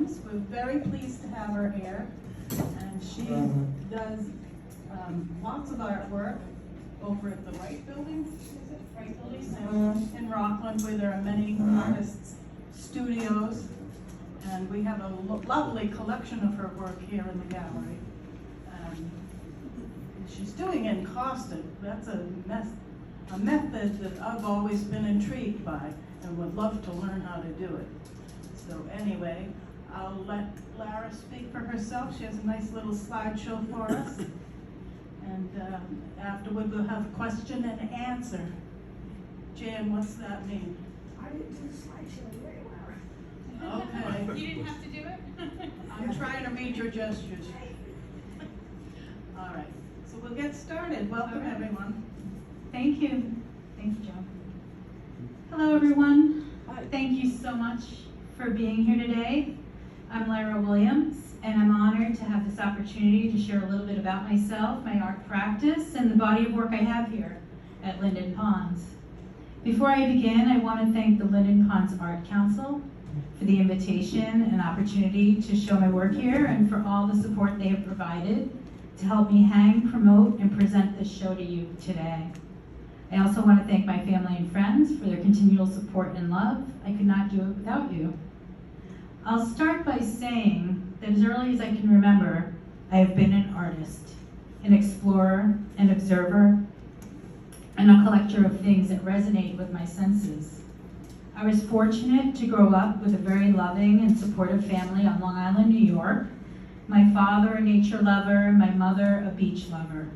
Williams. We're very pleased to have her here. And she does lots of artwork over at the Wright Building, is it? Wright Building in Rockland, where there are many artists' studios. And we have a lovely collection of her work here in the gallery. She's doing encaustic. That's a method that I've always been intrigued by and would love to learn how to do it. So anyway, I'll let Lara speak for herself. She has a nice little slideshow for us. And afterward we'll have question and answer. Jan, what's that mean? I didn't do the slideshow very well. Okay. You didn't have to do it? I'm trying to read your gestures. All right, so we'll get started. Welcome, everyone. Thank you. Thank you, Joe. Hello, everyone. Thank you so much for being here today. I'm Lara Williams, and I'm honored to have this opportunity to share a little bit about myself, my art practice, and the body of work I have here at Linden Ponds. Before I begin, I want to thank the Linden Ponds Art Council for the invitation and opportunity to show my work here, and for all the support they have provided to help me hang, promote, and present this show to you today. I also want to thank my family and friends for their continual support and love. I could not do it without you. I'll start by saying that as early as I can remember, I have been an artist, an explorer, an observer, and a collector of things that resonate with my senses. I was fortunate to grow up with a very loving and supportive family on Long Island, New York. My father, a nature lover, my mother, a beach lover.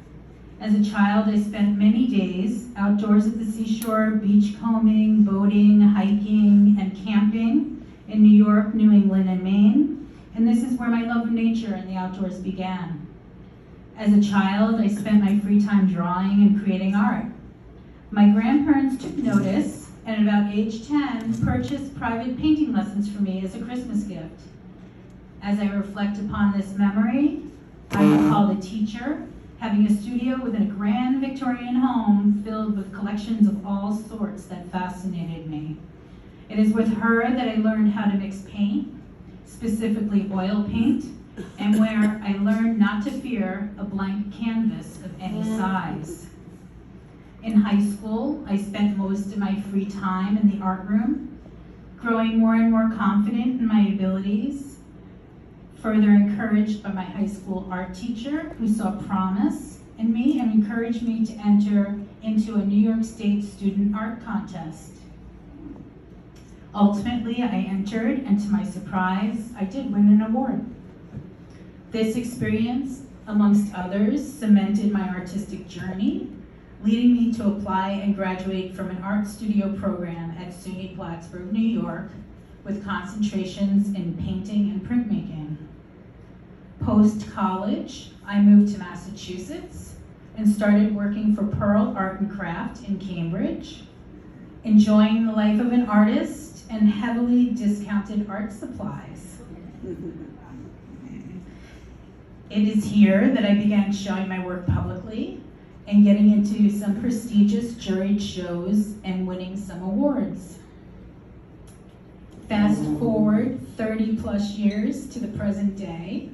As a child, I spent many days outdoors at the seashore, beachcombing, boating, hiking, and camping in New York, New England, and Maine. And this is where my love of nature and the outdoors began. As a child, I spent my free time drawing and creating art. My grandparents took notice, and at about age 10, purchased private painting lessons for me as a Christmas gift. As I reflect upon this memory, I recall the teacher having a studio within a grand Victorian home filled with collections of all sorts that fascinated me. It is with her that I learned how to mix paint, specifically oil paint, and where I learned not to fear a blank canvas of any size. In high school, I spent most of my free time in the art room, growing more and more confident in my abilities, further encouraged by my high school art teacher who saw promise in me and encouraged me to enter into a New York State student art contest. Ultimately, I entered, and to my surprise, I did win an award. This experience, amongst others, cemented my artistic journey, leading me to apply and graduate from an art studio program at SUNY Plattsburgh, New York, with concentrations in painting and printmaking. Post-college, I moved to Massachusetts and started working for Pearl Art and Craft in Cambridge, enjoying the life of an artist and heavily discounted art supplies. It is here that I began showing my work publicly and getting into some prestigious juried shows and winning some awards. Fast forward 30 plus years to the present day.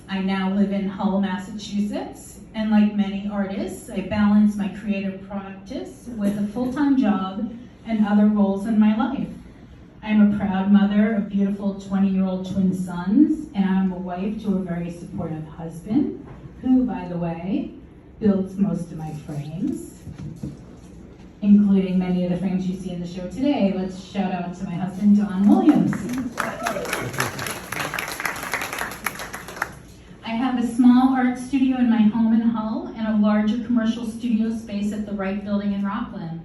I now live in Hull, Massachusetts, and like many artists, I balance my creative practice with a full-time job and other roles in my life. I am a proud mother of beautiful 20-year-old twin sons, and I'm a wife to a very supportive husband, who, by the way, builds most of my frames, including many of the frames you see in the show today. Let's shout out to my husband, Don Williams. I have a small art studio in my home in Hull and a larger commercial studio space at the Wright Building in Rockland.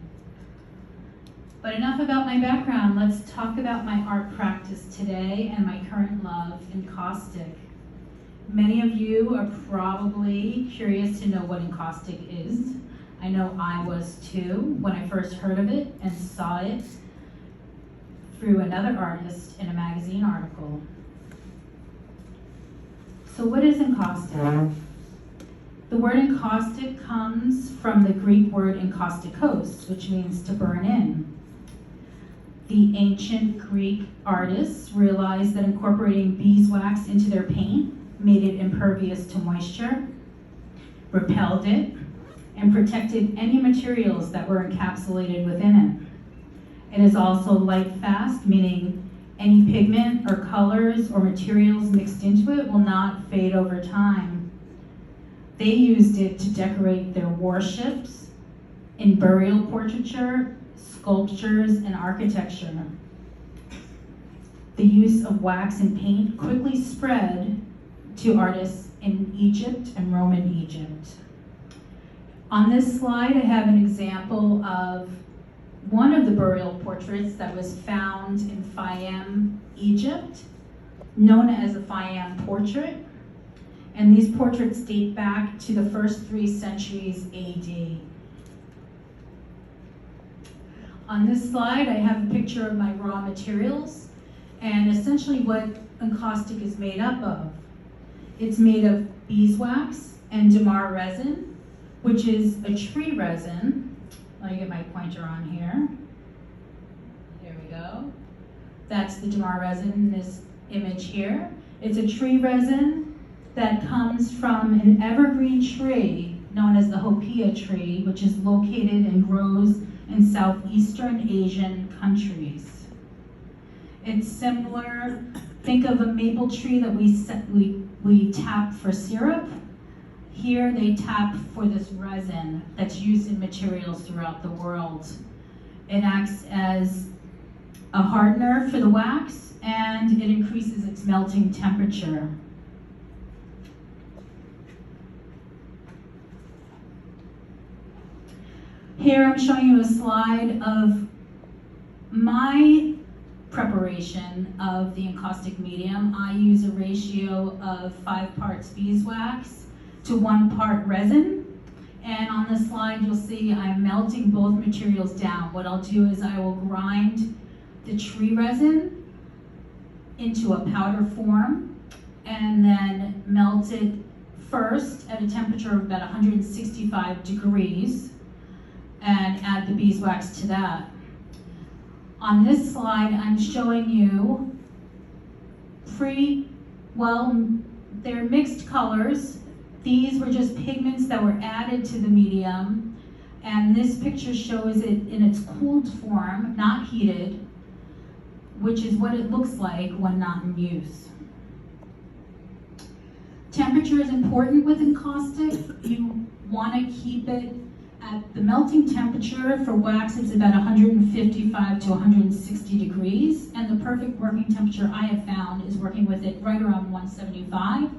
But enough about my background. Let's talk about my art practice today and my current love in encaustic. Many of you are probably curious to know what encaustic is. I know I was too when I first heard of it and saw it through another artist in a magazine article. So what is encaustic? The word encaustic comes from the Greek word encaustikos, which means to burn in. The ancient Greek artists realized that incorporating beeswax into their paint made it impervious to moisture, repelled it, and protected any materials that were encapsulated within it. It is also light fast, meaning any pigment or colors or materials mixed into it will not fade over time. They used it to decorate their warships, in burial portraiture, sculptures, and architecture. The use of wax and paint quickly spread to artists in Egypt and Roman Egypt. On this slide, I have an example of one of the burial portraits that was found in Fayum, Egypt, known as a Fayum portrait. And these portraits date back to the first 3 centuries AD. On this slide, I have a picture of my raw materials and essentially what encaustic is made up of. It's made of beeswax and damar resin, which is a tree resin. Let me get my pointer on here. There we go. That's the damar resin in this image here. It's a tree resin that comes from an evergreen tree known as the hopea tree, which is located and grows in southeastern Asian countries. It's similar, think of a maple tree that we tap for syrup. Here they tap for this resin that's used in materials throughout the world. It acts as a hardener for the wax and it increases its melting temperature. Here I'm showing you a slide of my preparation of the encaustic medium. I use a ratio of 5 parts beeswax to 1 part resin. And on this slide you'll see I'm melting both materials down. What I'll do is I will grind the tree resin into a powder form and then melt it first at a temperature of about 165 degrees. And add the beeswax to that. On this slide, I'm showing you they're mixed colors. These were just pigments that were added to the medium. And this picture shows it in its cooled form, not heated, which is what it looks like when not in use. Temperature is important with encaustic. You want to keep it at the melting temperature. For wax, it's about 155 to 160 degrees, and the perfect working temperature I have found is working with it right around 175.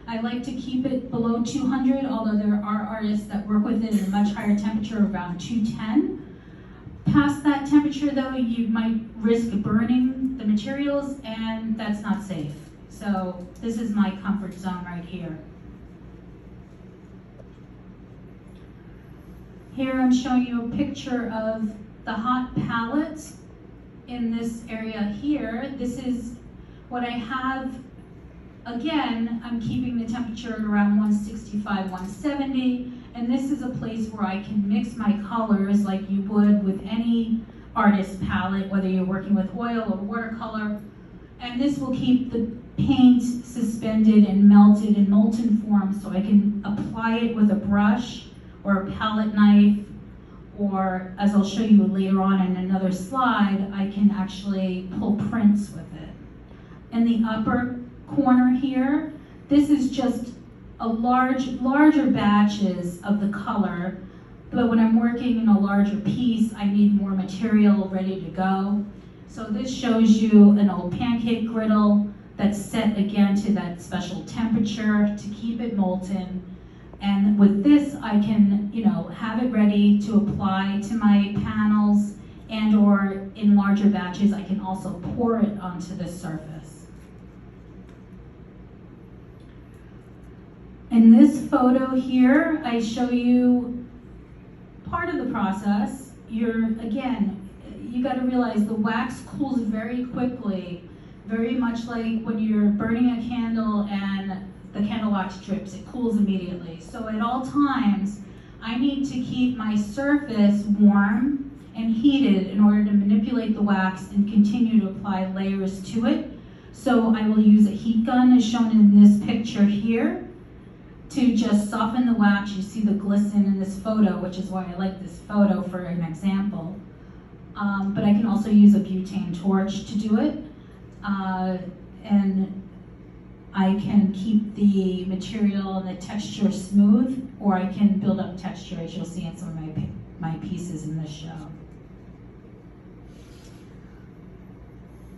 I like to keep it below 200, although there are artists that work with it at a much higher temperature, around 210. Past that temperature though, you might risk burning the materials, and that's not safe. So this is my comfort zone right here. Here I'm showing you a picture of the hot palettes in this area here. This is what I have. Again, I'm keeping the temperature at around 165, 170, and this is a place where I can mix my colors like you would with any artist palette, whether you're working with oil or watercolor. And this will keep the paint suspended and melted in molten form so I can apply it with a brush or a palette knife, or as I'll show you later on in another slide, I can actually pull prints with it. In the upper corner here, this is just larger batches of the color, but when I'm working in a larger piece, I need more material ready to go. So this shows you an old pancake griddle that's set again to that special temperature to keep it molten. And with this, I can, have it ready to apply to my panels, and or in larger batches, I can also pour it onto the surface. In this photo here, I show you part of the process. You got to realize the wax cools very quickly, very much like when you're burning a candle and the candle wax drips, it cools immediately. So at all times, I need to keep my surface warm and heated in order to manipulate the wax and continue to apply layers to it. So I will use a heat gun as shown in this picture here to just soften the wax. You see the glisten in this photo, which is why I like this photo for an example. But I can also use a butane torch to do it. And I can keep the material and the texture smooth, or I can build up texture, as you'll see in some of my pieces in this show.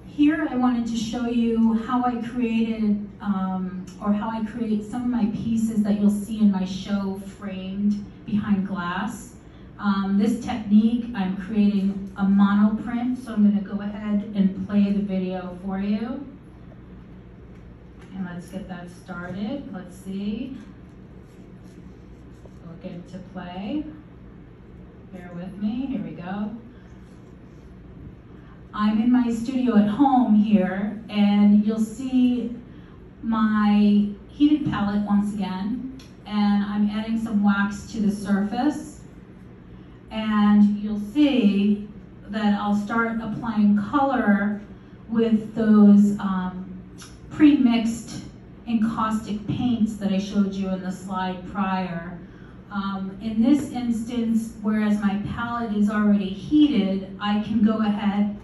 Here I wanted to show you how I created, or how I create some of my pieces that you'll see in my show framed behind glass. This technique, I'm creating a monoprint, so I'm going to go ahead and play the video for you. And let's get that started. Let's see. We'll get it to play. Bear with me. Here we go. I'm in my studio at home here, and you'll see my heated palette once again, and I'm adding some wax to the surface, and you'll see that I'll start applying color with those pre-mixed encaustic paints that I showed you in the slide prior. In this instance, whereas my palette is already heated, I can go ahead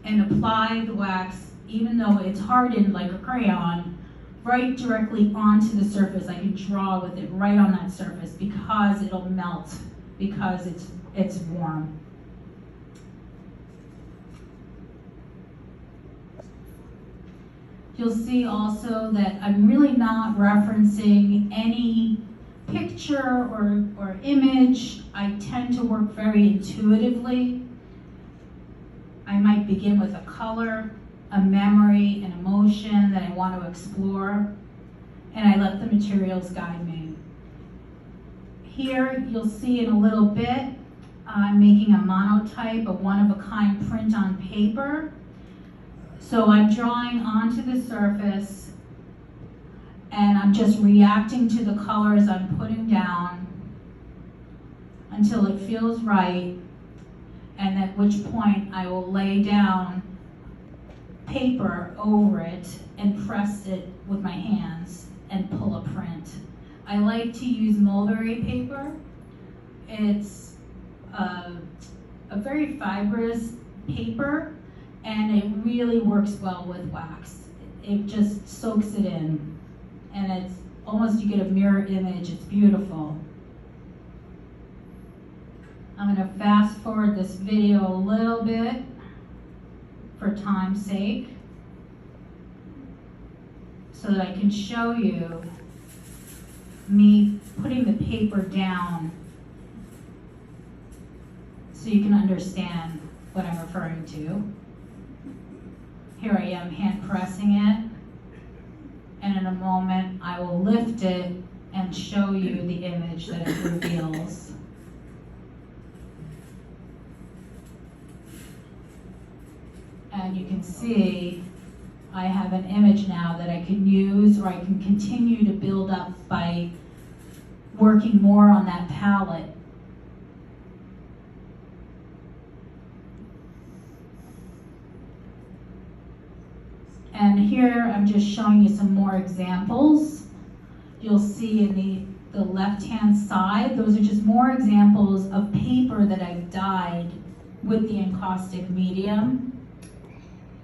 and apply the wax, even though it's hardened like a crayon, right directly onto the surface. I can draw with it right on that surface because it'll melt, because it's warm. You'll see also that I'm really not referencing any picture or image. I tend to work very intuitively. I might begin with a color, a memory, an emotion that I want to explore, and I let the materials guide me. Here you'll see in a little bit, I'm making a monotype, a one-of-a-kind print on paper. So I'm drawing onto the surface, and I'm just reacting to the colors I'm putting down until it feels right, and at which point I will lay down paper over it and press it with my hands and pull a print. I like to use mulberry paper. It's a very fibrous paper, and it really works well with wax. It just soaks it in, and it's almost, you get a mirror image. It's beautiful. I'm going to fast forward this video a little bit for time's sake so that I can show you me putting the paper down so you can understand what I'm referring to. Here I am hand pressing it, and in a moment I will lift it and show you the image that it reveals. And you can see I have an image now that I can use, or I can continue to build up by working more on that palette. And here I'm just showing you some more examples. You'll see in the left-hand side, those are just more examples of paper that I've dyed with the encaustic medium.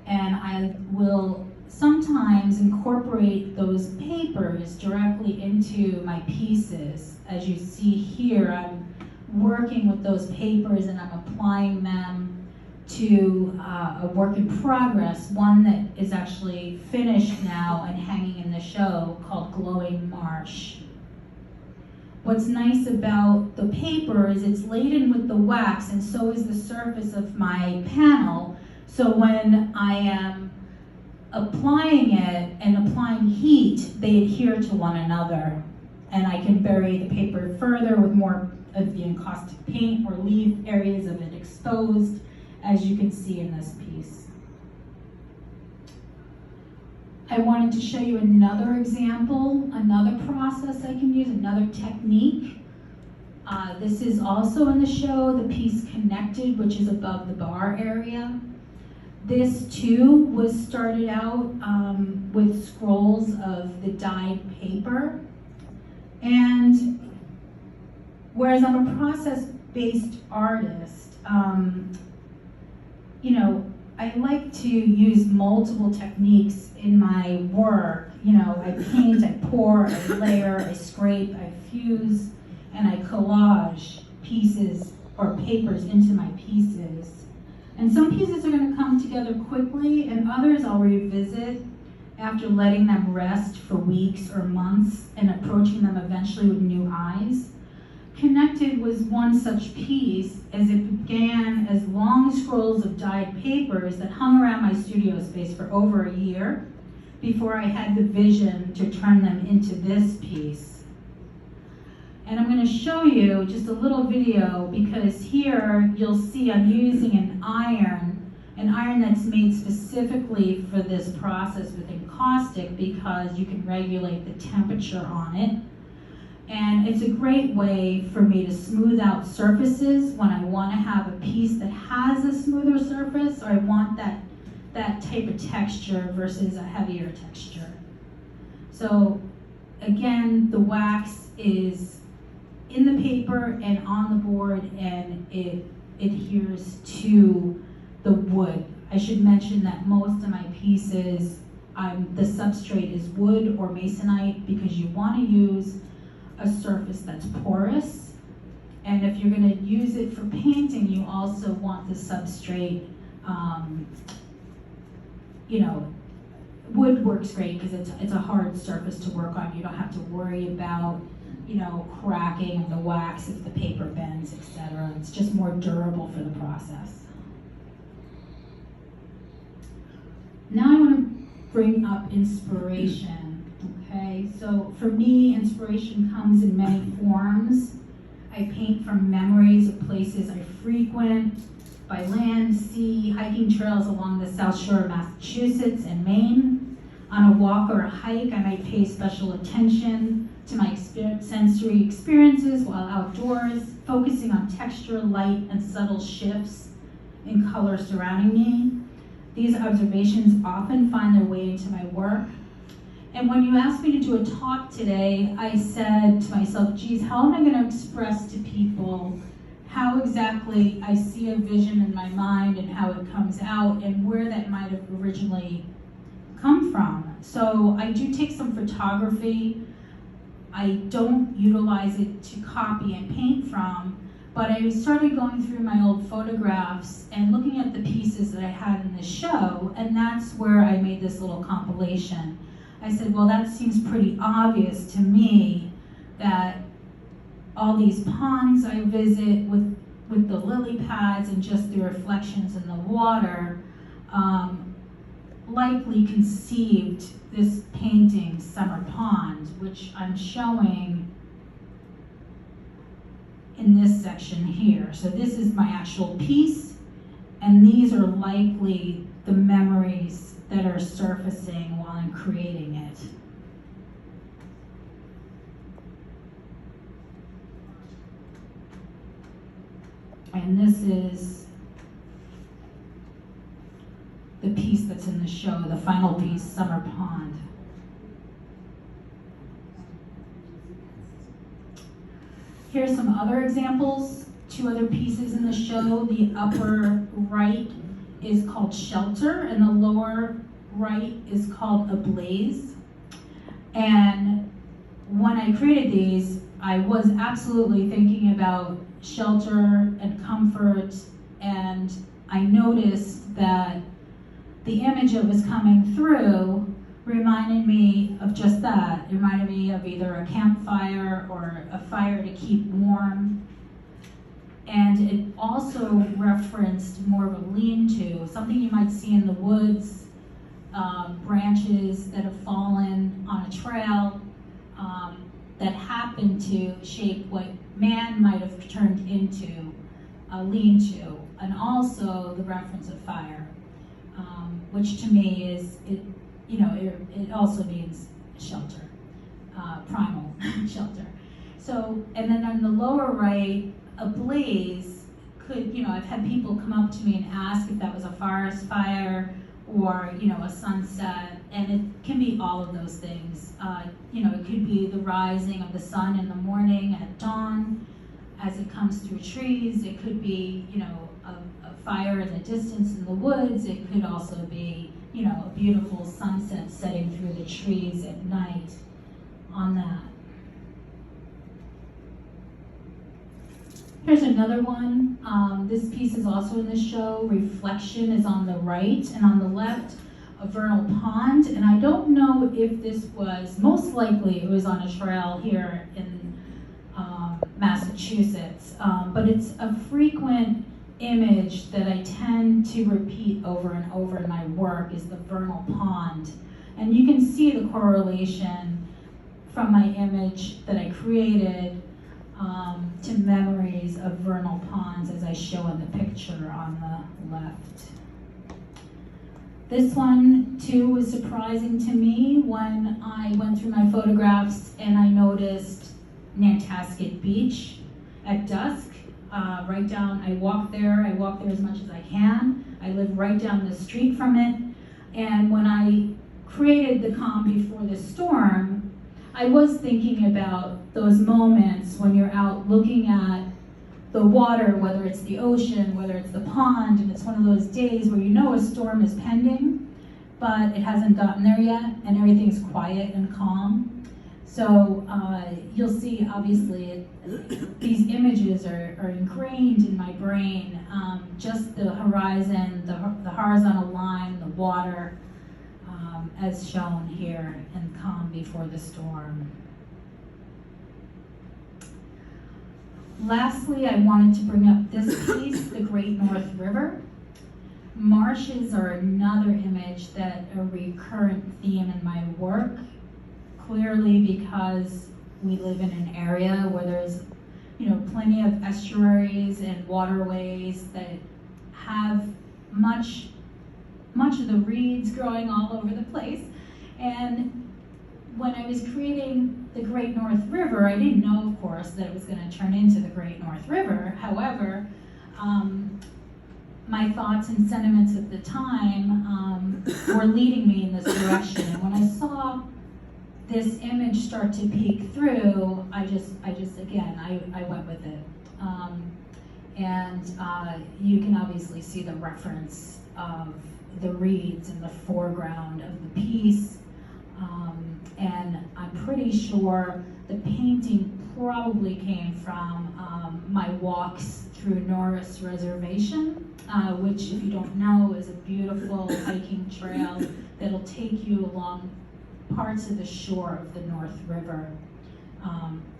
And I will sometimes incorporate those papers directly into my pieces. As you see here, I'm working with those papers and I'm applying them to a work in progress, one that is actually finished now and hanging in the show, called Glowing Marsh. What's nice about the paper is it's laden with the wax, and so is the surface of my panel. So when I am applying it and applying heat, they adhere to one another. And I can bury the paper further with more of the encaustic paint, or leave areas of it exposed, as you can see in this piece. I wanted to show you another example, another process I can use, another technique. This is also in the show, the piece Connected, which is above the bar area. This too was started out with scrolls of the dyed paper. And whereas I'm a process-based artist, you know, I like to use multiple techniques in my work. You know, I paint, I pour, I layer, I scrape, I fuse, and I collage pieces or papers into my pieces. And some pieces are going to come together quickly, and others I'll revisit after letting them rest for weeks or months and approaching them eventually with new eyes. Connected was one such piece, as it began as long scrolls of dyed papers that hung around my studio space for over a year before I had the vision to turn them into this piece. And I'm going to show you just a little video, because here you'll see I'm using an iron that's made specifically for this process with encaustic, because you can regulate the temperature on it. And it's a great way for me to smooth out surfaces when I want to have a piece that has a smoother surface, or I want that type of texture versus a heavier texture. So again, the wax is in the paper and on the board, and it adheres to the wood. I should mention that most of my pieces, the substrate is wood or masonite, because you want to use a surface that's porous. And if you're going to use it for painting, you also want the substrate, you know, wood works great because it's a hard surface to work on. You don't have to worry about, you know, cracking of the wax if the paper bends, etc. It's just more durable for the process. Now I want to bring up inspiration. Okay, so for me, inspiration comes in many forms. I paint from memories of places I frequent, by land, sea, hiking trails along the South Shore of Massachusetts and Maine. On a walk or a hike, I might pay special attention to my sensory experiences while outdoors, focusing on texture, light, and subtle shifts in color surrounding me. These observations often find their way into my work. And when you asked me to do a talk today, I said to myself, geez, how am I going to express to people how exactly I see a vision in my mind and how it comes out and where that might have originally come from. So I do take some photography. I don't utilize it to copy and paint from, but I started going through my old photographs and looking at the pieces that I had in the show, and that's where I made this little compilation. I said, well, that seems pretty obvious to me that all these ponds I visit with the lily pads and just the reflections in the water likely conceived this painting, Summer Pond, which I'm showing in this section here. So this is my actual piece, and these are likely the memories that are surfacing while I'm creating it. And this is the piece that's in the show, the final piece, Summer Pond. Here's some other examples, 2 other pieces in the show. The upper right is called Shelter, and the lower right is called Ablaze. And when I created these, I was absolutely thinking about shelter and comfort, and I noticed that the image that was coming through reminded me of just that. It reminded me of either a campfire or a fire to keep warm. And it also referenced more of a lean-to, something you might see in the woods, branches that have fallen on a trail that happen to shape what man might have turned into a lean-to, and also the reference of fire, which to me is, it also means shelter, primal shelter. So, and then on the lower right, a blaze could, I've had people come up to me and ask if that was a forest fire or, a sunset, and it can be all of those things. It could be the rising of the sun in the morning at dawn as it comes through trees. It could be, a fire in the distance in the woods. It could also be, a beautiful sunset setting through the trees at night on that. Here's another one. This piece is also in the show. Reflection is on the right, and on the left, a vernal pond. And I don't know if this was, most likely it was on a trail here in Massachusetts, but it's a frequent image that I tend to repeat over and over in my work is the vernal pond. And you can see the correlation from my image that I created to memories of vernal ponds as I show in the picture on the left. This one too was surprising to me when I went through my photographs and I noticed Nantasket Beach at dusk. Right down, I walk there as much as I can. I live right down the street from it. And when I created the calm before the storm, I was thinking about those moments when you're out looking at the water, whether it's the ocean, whether it's the pond, and it's one of those days where a storm is pending, but it hasn't gotten there yet, and everything's quiet and calm. So you'll see, obviously, these images are ingrained in my brain. Just the horizon, the horizontal line, the water, as shown here in Calm Before the Storm. Lastly, I wanted to bring up this piece, the Great North River. Marshes are another image that a recurrent theme in my work, clearly because we live in an area where there's plenty of estuaries and waterways that have much of the reeds growing all over the place. And when I was creating the Great North River, I didn't know, of course, that it was going to turn into the Great North River. However, my thoughts and sentiments at the time were leading me in this direction. And when I saw this image start to peek through, I went with it. You can obviously see the reference of the reeds in the foreground of the piece. And I'm pretty sure the painting probably came from my walks through Norris Reservation, which, if you don't know, is a beautiful hiking trail that'll take you along parts of the shore of the North River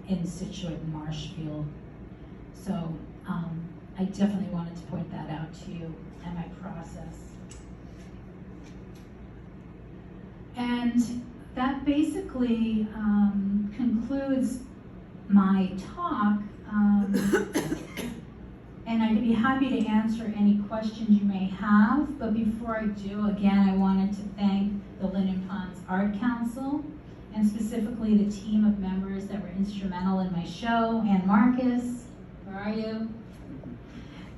in Situate and Marshfield. So I definitely wanted to point that out to you and my process. And that basically concludes my talk. And I'd be happy to answer any questions you may have. But before I do, again, I wanted to thank the Linden Ponds Art Council, and specifically the team of members that were instrumental in my show. Ann Marcus, where are you?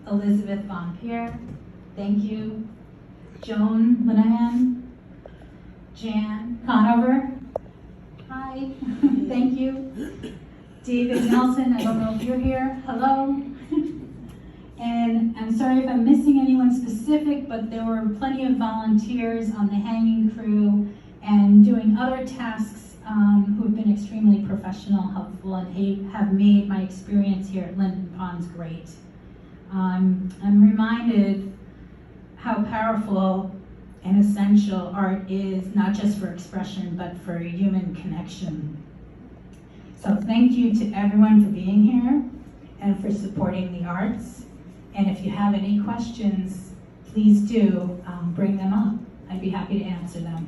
Elizabeth Von Pierre, thank you. Joan Linehan, Jan Conover, hi, thank you. David Nelson, I don't know if you're here, hello. And I'm sorry if I'm missing anyone specific, but there were plenty of volunteers on the hanging crew and doing other tasks who have been extremely professional, helpful, and have made my experience here at Linden Ponds great. I'm reminded how powerful and essential art is, not just for expression, but for human connection. So thank you to everyone for being here and for supporting the arts. And if you have any questions, please do bring them up. I'd be happy to answer them.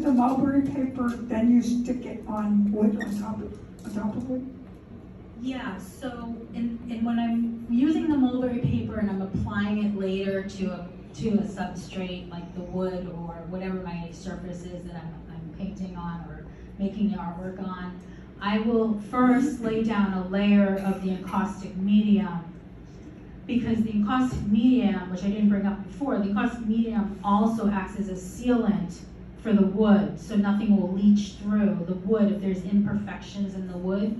the mulberry paper, then you stick it on wood on top of wood? Yeah, so when I'm using the mulberry paper and I'm applying it later to a substrate like the wood or whatever my surface is that I'm painting on or making the artwork on, I will first lay down a layer of the encaustic medium, because the encaustic medium, which I didn't bring up before, the encaustic medium also acts as a sealant for the wood, so nothing will leach through the wood. If there's imperfections in the wood,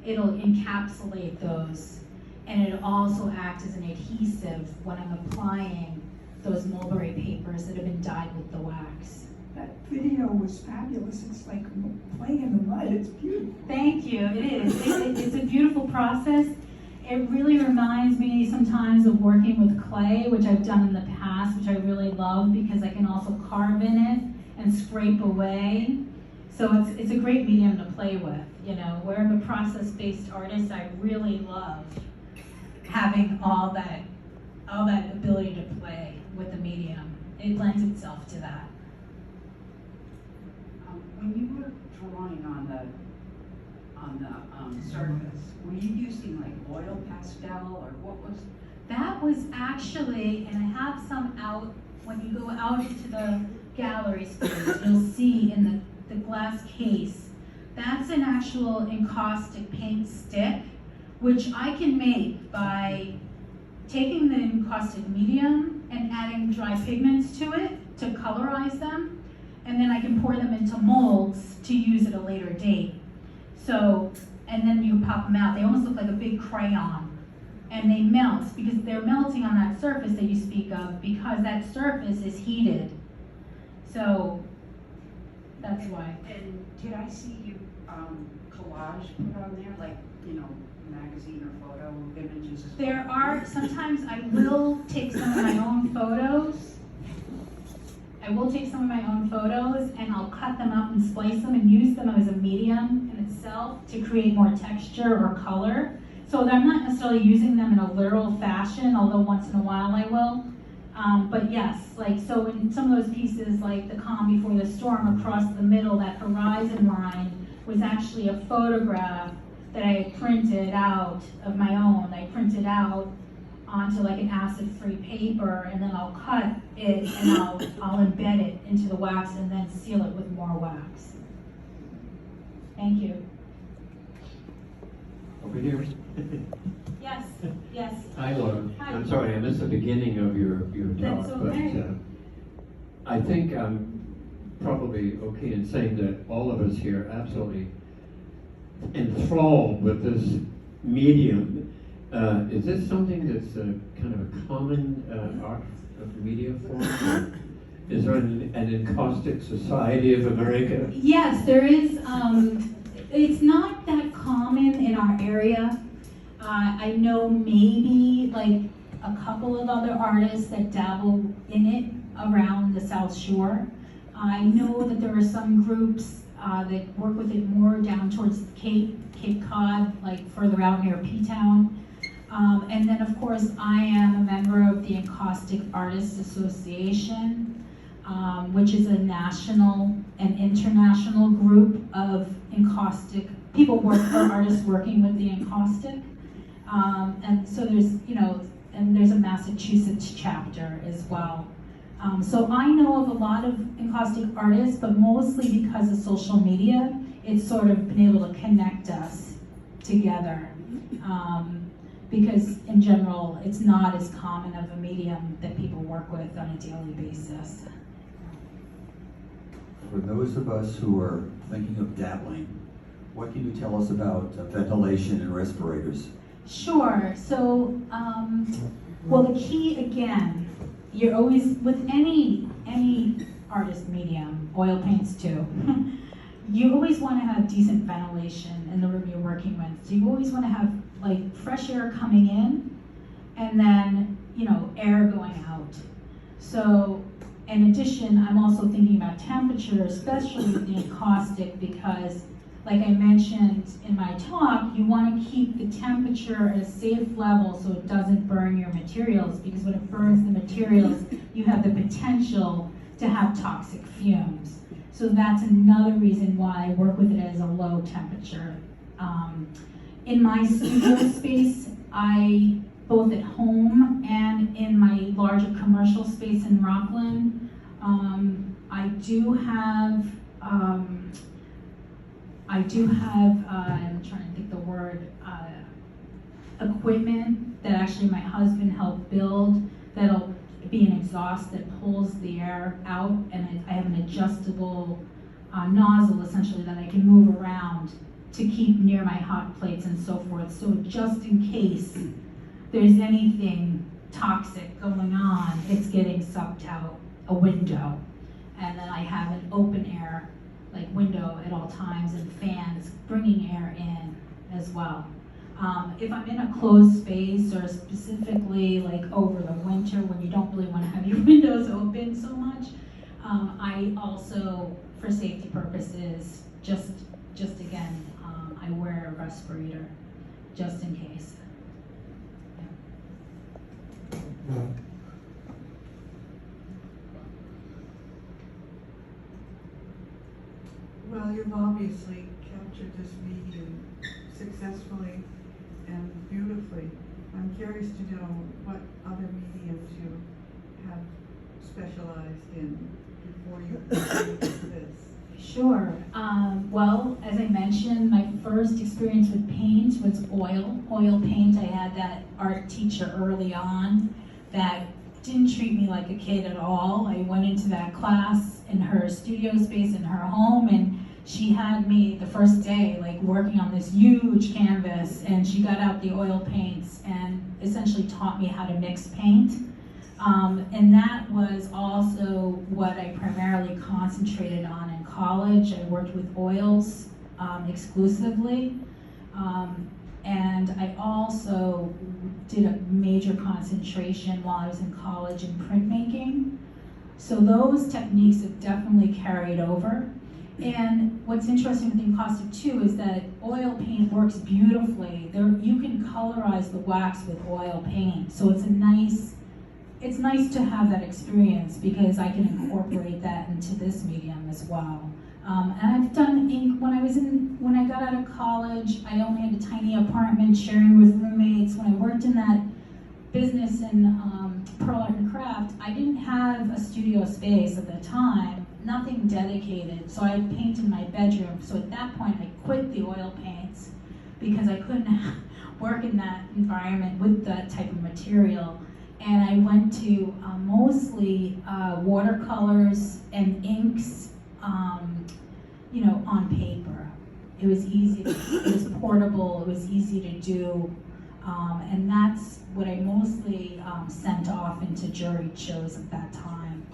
it'll encapsulate those, and it'll also act as an adhesive when I'm applying those mulberry papers that have been dyed with the wax. That video was fabulous. It's like playing in the mud. It's beautiful. Thank you. It is. It's a beautiful process. It really reminds me sometimes of working with clay, which I've done in the past, which I really love because I can also carve in it and scrape away. So it's a great medium to play with. You know, where I'm a process-based artist, I really love having all that ability to play with the medium. It lends itself to that. When you were drawing on the surface, were you using like oil pastel or what was? That was actually, and I have some out, when you go out into the gallery space, you'll see in the glass case, that's an actual encaustic paint stick, which I can make by taking the encaustic medium and adding dry pigments to it to colorize them, and then I can pour them into molds to use at a later date. So, and then you pop them out. They almost look like a big crayon, and they melt because they're melting on that surface that you speak of, because that surface is heated. So that's why. And did I see you collage put on there, like, you know, magazine or photo images? There are, sometimes I will take some of my own photos. And I'll cut them up and splice them and use them as a medium in itself to create more texture or color. So that I'm not necessarily using them in a literal fashion, although once in a while I will. But yes, like, so in some of those pieces, like the calm before the storm, across the middle, that horizon line was actually a photograph that I printed out of my own. I printed out onto like an acid-free paper, and then I'll cut it and I'll embed it into the wax and then seal it with more wax. Thank you. Over here. Yes, yes. Hi, Laura. Hi. I'm sorry, I missed the beginning of your talk, That's okay. but I think I'm probably okay in saying that all of us here are absolutely enthralled with this medium. Is this something that's kind of a common art of media form? Or is there an encaustic society of America? Yes, there is. It's not that common in our area. I know maybe like a couple of other artists that dabble in it around the South Shore. I know that there are some groups that work with it more down towards Cape Cod, like further out near P-Town. And then of course I am a member of the Encaustic Artists Association, which is a national and international group of encaustic people, artists working with the encaustic. And so there's, you know, and there's a Massachusetts chapter as well. So I know of a lot of encaustic artists, but mostly because of social media, it's sort of been able to connect us together. Because in general, it's not as common of a medium that people work with on a daily basis. For those of us who are thinking of dabbling, what can you tell us about ventilation and respirators? Sure. So, well, the key again, you're always with any artist medium, oil paints too. You always want to have decent ventilation in the room you're working with. So you always want to have like fresh air coming in, and then, you know, air going out. So in addition, I'm also thinking about temperature, especially with the encaustic, because like I mentioned in my talk, you want to keep the temperature at a safe level so it doesn't burn your materials, because when it burns the materials, you have the potential to have toxic fumes. So that's another reason why I work with it as a low temperature. In my studio space, both at home and in my larger commercial space in Rockland, I do have, I'm trying to think the word, equipment that actually my husband helped build that'll be an exhaust that pulls the air out, and I have an adjustable nozzle essentially that I can move around to keep near my hot plates and so forth. So just in case there's anything toxic going on, it's getting sucked out a window. And then I have an open air window at all times and fans bringing air in as well. If I'm in a closed space or specifically over the winter when you don't really want to have your windows open so much, I also, for safety purposes, just again, I wear a respirator just in case. Yeah. Well, you've obviously captured this medium successfully and beautifully. I'm curious to know what other mediums you have specialized in before you created this. Sure. Well, as I mentioned, my first experience with paint was oil paint. I had that art teacher early on that didn't treat me like a kid at all. I went into that class in her studio space in her home, and she had me the first day working on this huge canvas, and she got out the oil paints and essentially taught me how to mix paint. And that was also what I primarily concentrated on in college. I worked with oils exclusively. And I also did a major concentration while I was in college in printmaking. So those techniques have definitely carried over. And what's interesting with encaustic too is that oil paint works beautifully. You can colorize the wax with oil paint. So it's nice to have that experience because I can incorporate that into this medium as well. And I've done ink when I got out of college. I only had a tiny apartment sharing with roommates. When I worked in that business in Pearl Art and Craft, I didn't have a studio space at the time, nothing dedicated. So I paint in my bedroom. So at that point, I quit the oil paints because I couldn't work in that environment with that type of material. And I went to mostly watercolors and inks, on paper. It was easy, it was portable, it was easy to do, and that's what I mostly sent off into juried shows at that time.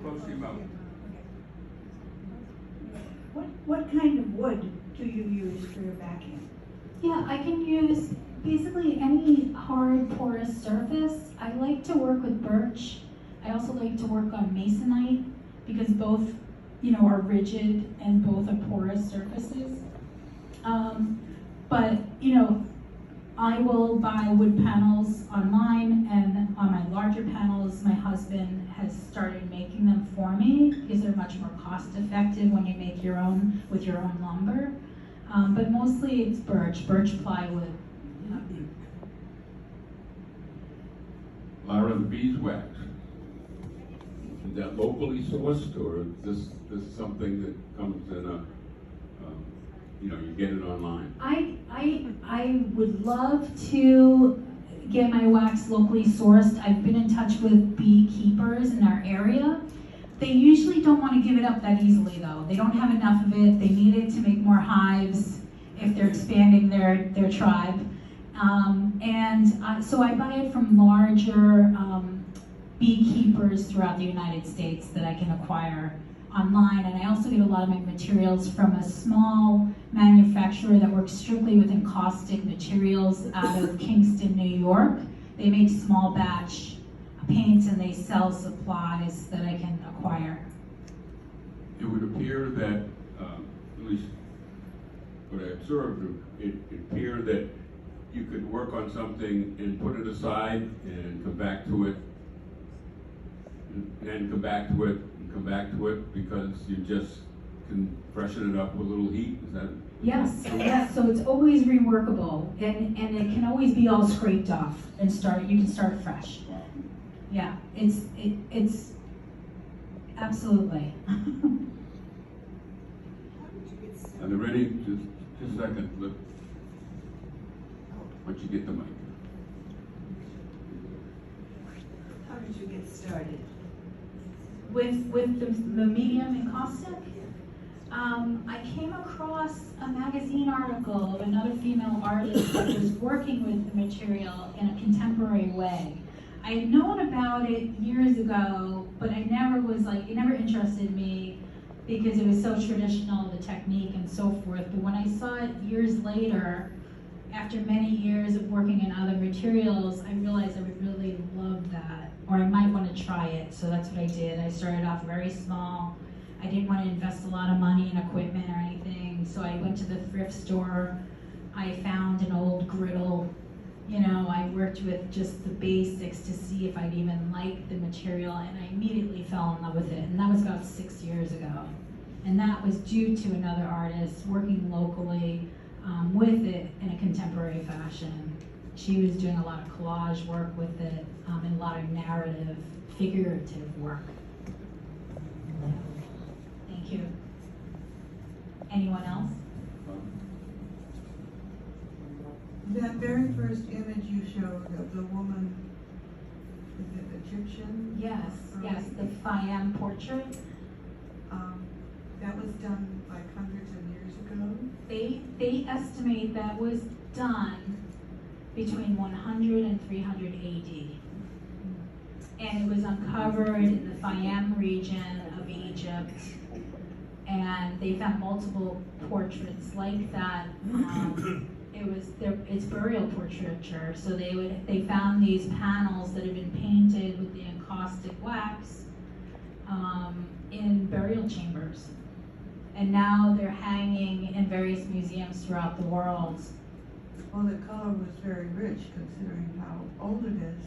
Close your mouth. What kind of wood do you use for your backing? Yeah, I can use basically any hard porous surface. I like to work with birch. I also like to work on masonite because both, are rigid and both are porous surfaces. But I will buy wood panels online, and on my larger panels, my husband has started making them for me because they're much more cost effective when you make your own with your own lumber. But mostly it's birch plywood. Lara, the beeswax, is that locally sourced, or is this something that comes in a, you get it online? I would love to get my wax locally sourced. I've been in touch with beekeepers in our area. They usually don't want to give it up that easily though. They don't have enough of it. They need it to make more hives if they're expanding their tribe. So I buy it from larger beekeepers throughout the United States that I can acquire online. And I also get a lot of my materials from a small manufacturer that works strictly with encaustic materials out of Kingston, New York. They make small batch paints and they sell supplies that I can acquire. It would appear that, at least what I observed, it appeared that you could work on something and put it aside and come back to it, and come back to it, and come back to it, because you just can freshen it up with a little heat, is that? Yes, yes, so it's always reworkable, and it can always be all scraped off and you can start fresh. Yeah, it's absolutely. Are they ready? Just a second, look. Once you get the mic. How did you get started? With the medium and caustic, I came across a magazine article of another female artist that was working with the material in a contemporary way. I had known about it years ago, but it never interested me because it was so traditional, the technique and so forth. But when I saw it years later, after many years of working in other materials, I realized I would really love that, or I might want to try it. So that's what I did. I started off very small. I didn't want to invest a lot of money in equipment or anything, so I went to the thrift store. I found an old griddle. You know, I worked with just the basics to see if I'd even like the material, and I immediately fell in love with it. And that was about 6 years ago. And that was due to another artist working locally with it in a contemporary fashion. She was doing a lot of collage work with it, and a lot of narrative, figurative work. Thank you. Anyone else? That very first image you showed of the woman, is it Egyptian? Yes, the Fayem portrait. That was done like hundreds of years ago. They estimate that was done between 100 and 300 AD. And it was uncovered in the Fayem region of Egypt. And they found multiple portraits like that. It's burial portraiture. So they found these panels that had been painted with the encaustic wax in burial chambers. And now they're hanging in various museums throughout the world. Well, the color was very rich considering how old it is.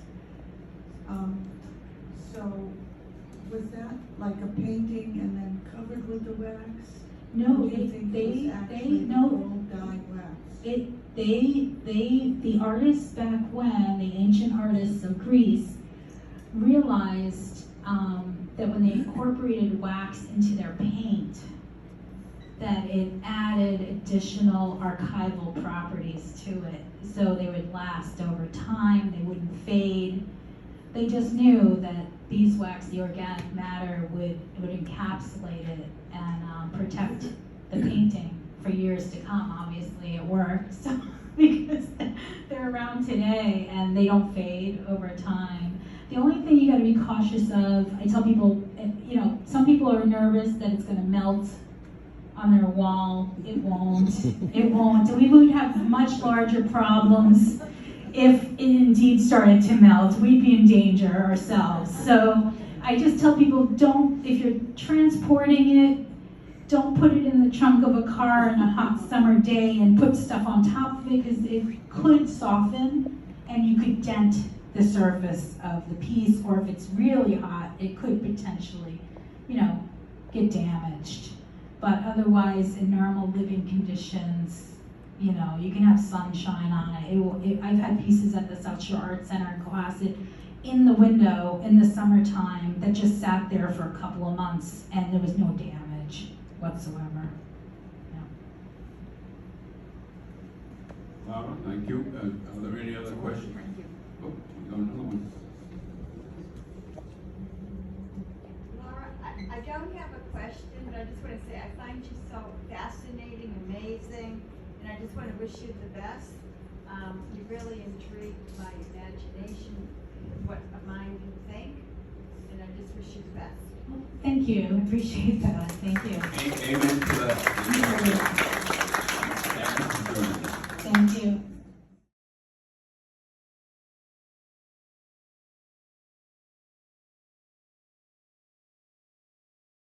So was that like a painting and then covered with the wax? No, Or do you think it was actually no. old dyed wax? The artists back when, the ancient artists of Greece, realized that when they incorporated wax into their paint, that it added additional archival properties to it. So they would last over time, they wouldn't fade. They just knew that beeswax, the organic matter, would encapsulate it and protect the painting for years to come. Obviously it worked, so, because they're around today and they don't fade over time. The only thing you gotta be cautious of, I tell people, you know, some people are nervous that it's gonna melt on their wall. It won't. It won't. We would have much larger problems if it indeed started to melt. We'd be in danger ourselves. So I just tell people, if you're transporting it, don't put it in the trunk of a car on a hot summer day and put stuff on top of it, because it could soften and you could dent the surface of the piece, or if it's really hot, it could potentially, get damaged. But otherwise, in normal living conditions, you can have sunshine on it. I've had pieces at the South Shore Art Center in Cohasset in the window in the summertime that just sat there for a couple of months and there was no damage whatsoever. Lara, thank you. Are there any other questions? Oh, we don't know. Lara, I don't have a question, but I just want to say I find you so fascinating, amazing, and I just want to wish you the best. You really intrigued my imagination, what a mind can think, and I just wish you the best. Thank you. I appreciate that. Thank you. Amen to that. Thank you.